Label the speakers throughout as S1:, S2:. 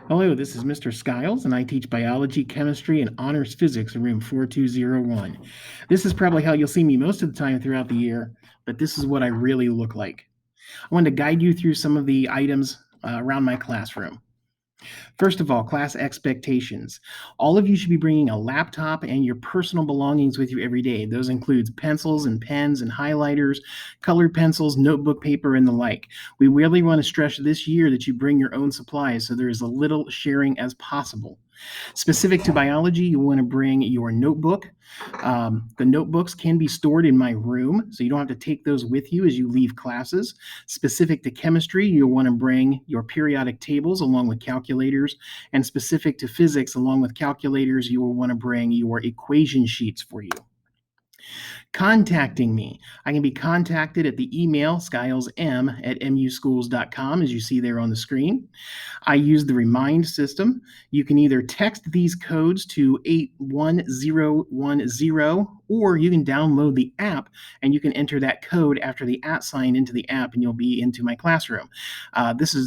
S1: Hello, this is Mr. Skiles, and I teach biology, chemistry, and honors physics in room 4201. This is probably how you'll see me most of the time throughout the year, but this is what I really look like. I wanted to guide you through some of the items around my classroom. First of all, class expectations. All of you should be bringing a laptop and your personal belongings with you every day. Those includes pencils and pens and highlighters, colored pencils, notebook paper, and the like. We really want to stress this year that you bring your own supplies so there is a little sharing as possible. Specific to biology, you want to bring your notebook. The notebooks can be stored in my room, so you don't have to take those with you as you leave classes. Specific to chemistry, you'll want to bring your periodic tables along with calculators. And specific to physics, along with calculators, you will want to bring your equation sheets for you. Contacting me. I can be contacted at the email skylesm@muschools.com, as you see there on the screen. I use the remind system. You can either text these codes to 81010, or you can download the app and you can enter that code after the @sign into the app and you'll be into my classroom.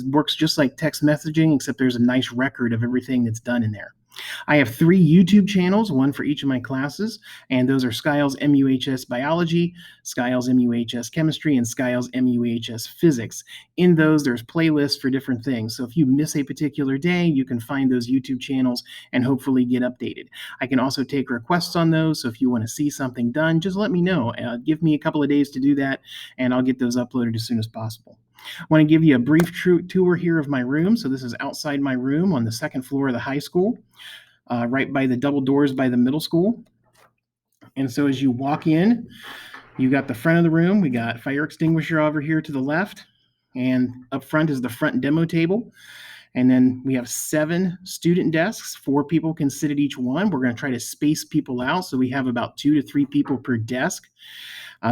S1: Works just like text messaging, except there's a nice record of everything that's done in there. I have 3 YouTube channels, one for each of my classes, and those are Skiles MUHS Biology, Skiles MUHS Chemistry, and Skiles MUHS Physics. In those, there's playlists for different things. So if you miss a particular day, you can find those YouTube channels and hopefully get updated. I can also take requests on those. So if you want to see something done, just let me know. Give me a couple of days to do that, and I'll get those uploaded as soon as possible. I want to give you a brief tour here of my room. So this is outside my room on the second floor of the high school, right by the double doors by the middle school. And so as you walk in, you got the front of the room. We got fire extinguisher over here to the left, and up front is the front demo table. And then we have 7 student desks. 4 people can sit at each one. We're going to try to space people out so we have about 2 to 3 people per desk.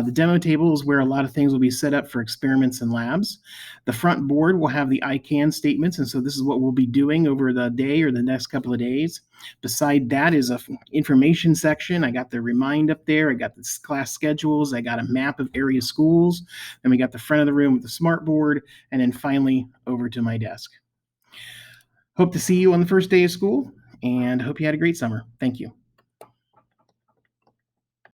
S1: The demo table is where a lot of things will be set up for experiments and labs. The front board will have the I can statements, and so this is what we'll be doing over the day or the next couple of days. Beside that is a information section. I got the remind up there. I got the class schedules. I got a map of area schools. Then we got the front of the room with the smart board, and then finally over to my desk. Hope to see you on the first day of school, and hope you had a great summer. Thank you.